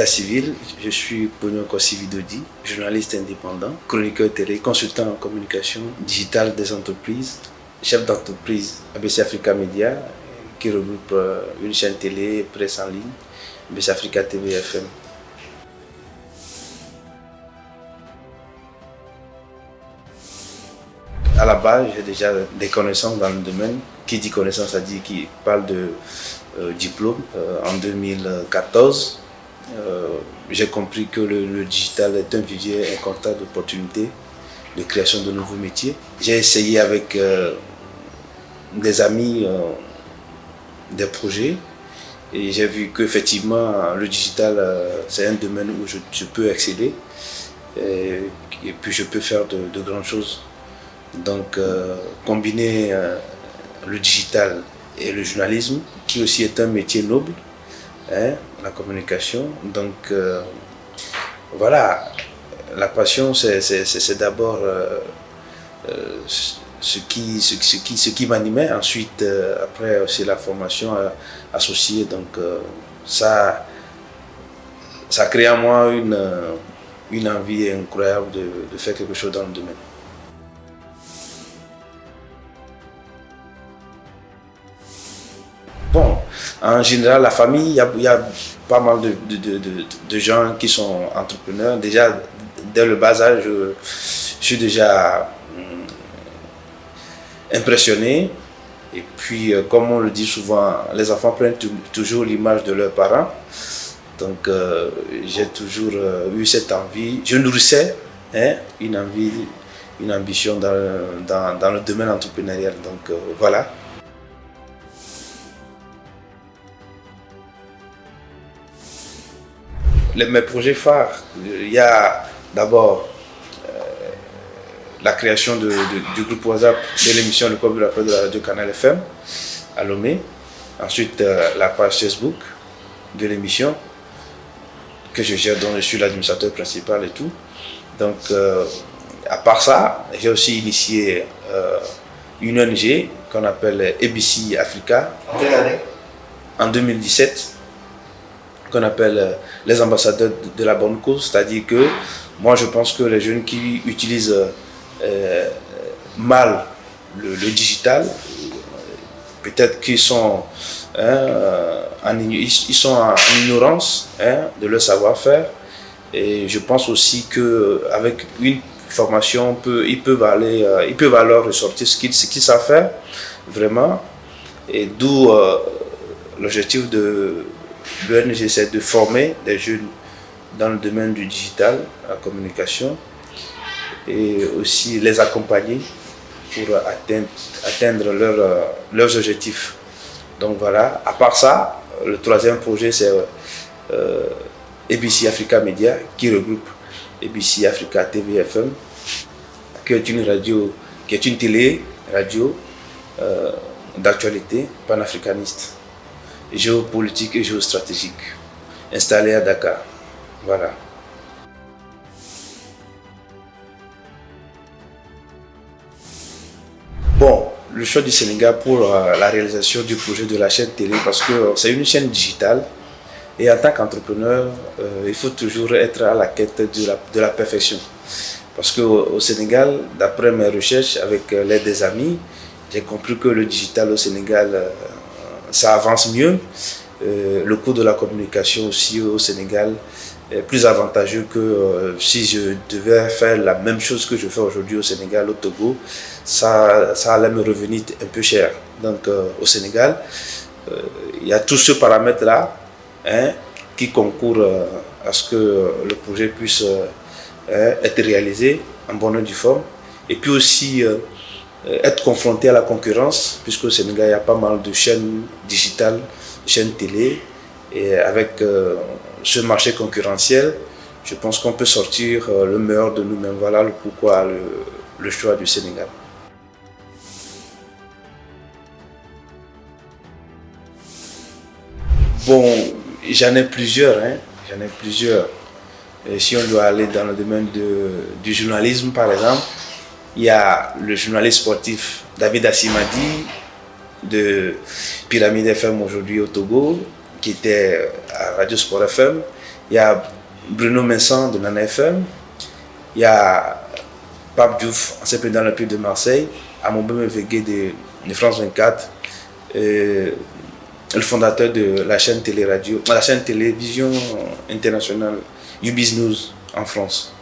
l'état civil, je suis Pognon Kossi-Vidodi, journaliste indépendant, chroniqueur télé, consultant en communication digitale des entreprises, chef d'entreprise ABC Africa Media, qui regroupe une chaîne télé, presse en ligne, ABC Africa TV FM. À la base, j'ai déjà des connaissances dans le domaine. Qui dit connaissance, ça dit qui parle de diplôme. En 2014, j'ai compris que le digital est un vivier incontable d'opportunités, de création de nouveaux métiers. J'ai essayé avec des amis des projets et j'ai vu qu'effectivement le digital c'est un domaine où je peux exceller et puis je peux faire de grandes choses. Donc combiner le digital et le journalisme, qui aussi est un métier noble, hein, la communication. Donc voilà, la passion c'est d'abord ce qui m'animait. Ensuite, après aussi la formation associée. Donc ça crée en moi une envie incroyable de faire quelque chose dans le domaine. Bon, en général, la famille, il y a pas mal de gens qui sont entrepreneurs. Déjà, dès le bas âge, je suis déjà impressionné. Et puis, comme on le dit souvent, les enfants prennent toujours l'image de leurs parents. Donc, j'ai toujours eu cette envie. Je nourrissais une envie, une ambition dans le domaine entrepreneurial. Donc, voilà. Mes projets phares, il y a d'abord la création du groupe WhatsApp de l'émission Le Club de la Paix de la radio Canal FM à Lomé. Ensuite, la page Facebook de l'émission que je gère, dont je suis l'administrateur principal et tout. Donc, à part ça, j'ai aussi initié une ONG qu'on appelle ABC Africa. En quelle année? En 2017. Qu'on appelle les ambassadeurs de la bonne cause, c'est-à-dire que moi je pense que les jeunes qui utilisent mal le digital, peut-être qu'ils sont, ils sont en ignorance de leur savoir-faire, et je pense aussi qu'avec une formation, ils peuvent alors ressortir ce qu'ils savent faire vraiment, et d'où l'objectif de l'ONG, c'est de former des jeunes dans le domaine du digital, la communication, et aussi les accompagner pour atteindre leurs objectifs. Donc voilà, à part ça, le troisième projet c'est ABC Africa Media, qui regroupe ABC Africa TV FM, qui est une radio, qui est une télé-radio d'actualité panafricaniste, géopolitique et géostratégique, installé à Dakar. Voilà. Bon, le choix du Sénégal pour la réalisation du projet de la chaîne télé, parce que c'est une chaîne digitale et en tant qu'entrepreneur, il faut toujours être à la quête de la perfection. Parce qu'au Sénégal, d'après mes recherches avec l'aide des amis, j'ai compris que le digital au Sénégal, ça avance mieux. Le coût de la communication aussi au Sénégal est plus avantageux que si je devais faire la même chose que je fais aujourd'hui au Sénégal, au Togo, ça allait me revenir un peu cher. Donc au Sénégal, il y a tous ces paramètres-là qui concourent à ce que le projet puisse être réalisé en bonne et due forme. Et puis aussi être confronté à la concurrence, puisque au Sénégal, il y a pas mal de chaînes digitales, chaînes télé, et avec ce marché concurrentiel, je pense qu'on peut sortir le meilleur de nous-mêmes. Voilà pourquoi le choix du Sénégal. Bon, j'en ai plusieurs, j'en ai plusieurs. Et si on doit aller dans le domaine du journalisme, par exemple, il y a le journaliste sportif David Assimadi de Pyramide FM aujourd'hui au Togo, qui était à Radio Sport FM. il y a Bruno Vincent de Nana FM, il y a Pape Diouf, ancien président de la République de Marseille, Amoube Mevegue de France 24, le fondateur de la chaîne télé-radio, la chaîne télévision internationale UBiz News en France.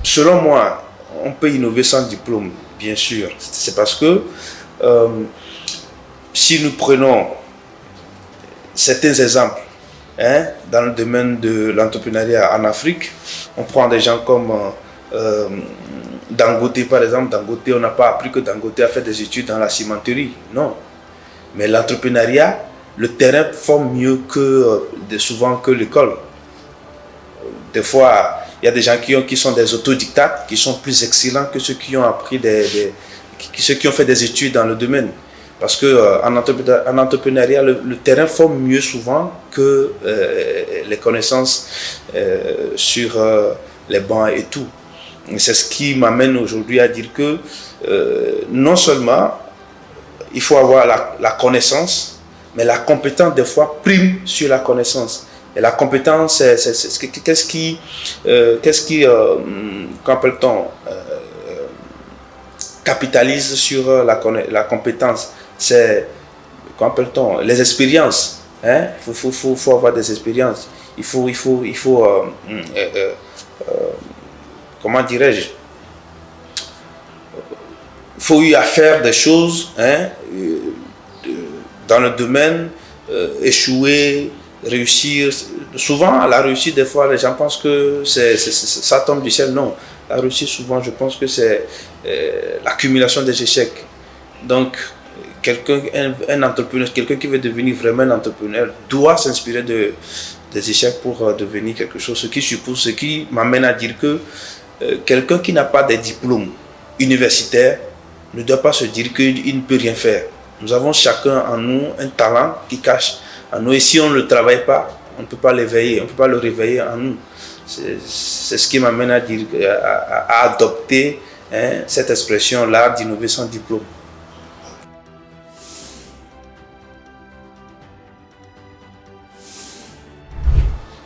Selon moi, on peut innover sans diplôme, bien sûr. C'est parce que si nous prenons certains exemples dans le domaine de l'entrepreneuriat en Afrique, on prend des gens comme Dangote par exemple. Dangote, on n'a pas appris que Dangote a fait des études dans la cimenterie, non. Mais l'entrepreneuriat, le terrain forme mieux souvent que l'école. Des fois, il y a des gens qui sont des autodidactes, qui sont plus excellents que ceux qui ont appris ceux qui ont fait des études dans le domaine. Parce qu'en entrepreneuriat, le terrain forme mieux souvent que les connaissances sur les bancs et tout. C'est ce qui m'amène aujourd'hui à dire que non seulement il faut avoir la connaissance, mais la compétence des fois prime sur la connaissance. Et la compétence, qu'est-ce qui qu'appelle-t-on, capitalise sur la compétence? C'est, qu'appelle-t-on, les expériences. Il faut avoir des expériences. Il faut comment dirais-je? Il faut y faire des choses dans le domaine, échouer, réussir. Souvent, la réussite, des fois, les gens pensent que ça tombe du ciel. Non, la réussite, souvent, je pense que c'est l'accumulation des échecs. Donc, un entrepreneur, quelqu'un qui veut devenir vraiment un entrepreneur, doit s'inspirer des échecs pour devenir quelque chose. Ce qui m'amène à dire que quelqu'un qui n'a pas de diplôme universitaire ne doit pas se dire qu'il ne peut rien faire. Nous avons chacun en nous un talent qui cache en nous, et si on ne le travaille pas, on ne peut pas l'éveiller, on ne peut pas le réveiller en nous. C'est ce qui m'amène à dire, à adopter cette expression, l'art d'innover sans diplôme.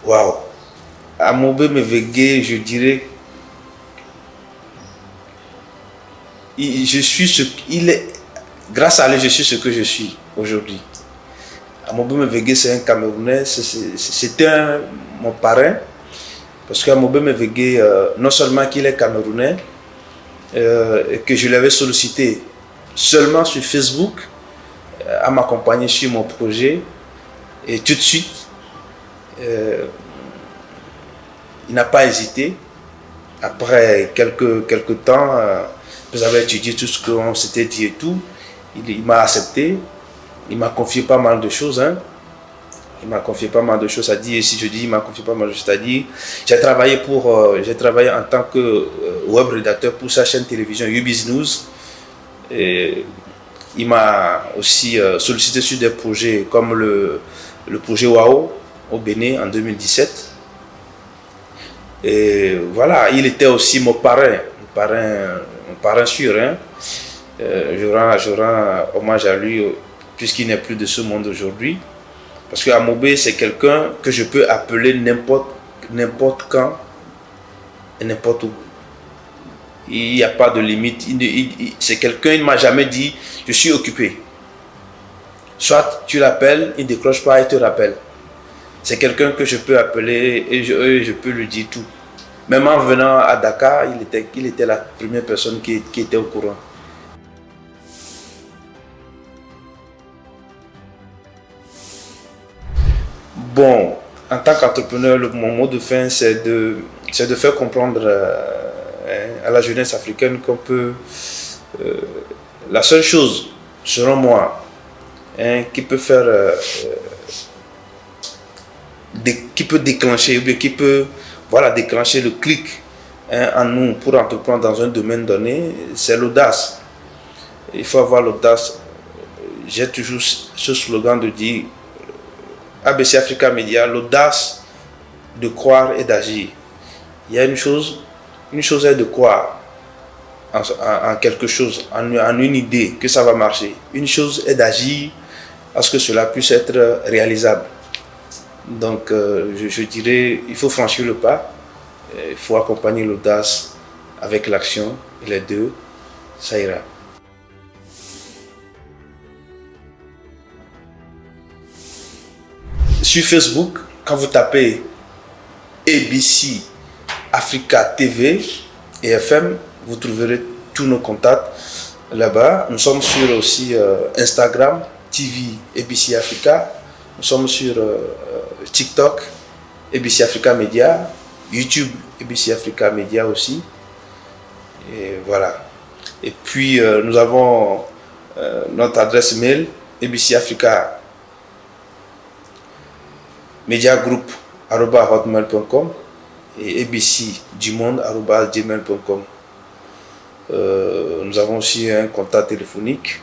Waouh! Amoube Mevegue, je dirais, grâce à lui, je suis ce que je suis aujourd'hui. Amoube Mevegue, c'est un Camerounais, c'était mon parrain, parce qu'Amoube Mevegue, non seulement qu'il est Camerounais, que je l'avais sollicité seulement sur Facebook, à m'accompagner sur mon projet, et tout de suite, il n'a pas hésité. Après quelques temps, vous avez étudié tout ce qu'on s'était dit et tout, il m'a accepté. Il m'a confié pas mal de choses. Il m'a confié pas mal de choses à dire. Et si je dis il m'a confié pas mal de choses à dire, j'ai travaillé en tant que web rédacteur pour sa chaîne télévision UBiz News. Et il m'a aussi sollicité sur des projets comme le projet WAO au Bénin en 2017. Et voilà, il était aussi mon parrain sûr. Je rends hommage à lui, puisqu'il n'est plus de ce monde aujourd'hui. Parce qu'Amoube, c'est quelqu'un que je peux appeler n'importe quand et n'importe où. Il n'y a pas de limite. C'est quelqu'un, il ne m'a jamais dit « je suis occupé ». Soit tu l'appelles, il ne décroche pas, il te rappelle. C'est quelqu'un que je peux appeler et je peux lui dire tout. Même en venant à Dakar, il était la première personne qui était au courant. Bon, en tant qu'entrepreneur, mon mot de fin, c'est de faire comprendre à la jeunesse africaine qu'on peut... la seule chose, selon moi, qui peut faire... qui peut déclencher, ou bien qui peut déclencher le clic en nous pour entreprendre dans un domaine donné, c'est l'audace. Il faut avoir l'audace. J'ai toujours ce slogan de dire ABC Africa Media, l'audace de croire et d'agir. Il y a une chose est de croire. en quelque chose, en une idée que ça va marcher. Une chose est d'agir à ce que cela puisse être réalisable. Donc je dirais, il faut franchir le pas, il faut accompagner l'audace avec l'action, et les deux, ça ira. Sur Facebook, quand vous tapez ABC Africa TV et FM, vous trouverez tous nos contacts là-bas. Nous sommes sur aussi Instagram, TV ABC Africa. Nous sommes sur TikTok, ABC Africa Media, YouTube, ABC Africa Media aussi. Et voilà. Et puis nous avons notre adresse mail, ABC Africa Media Group @hotmail.com et abcdumonde@gmail.com. Nous avons aussi un contact téléphonique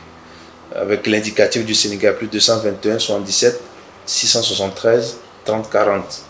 avec l'indicatif du Sénégal plus 221 77 673 30 40.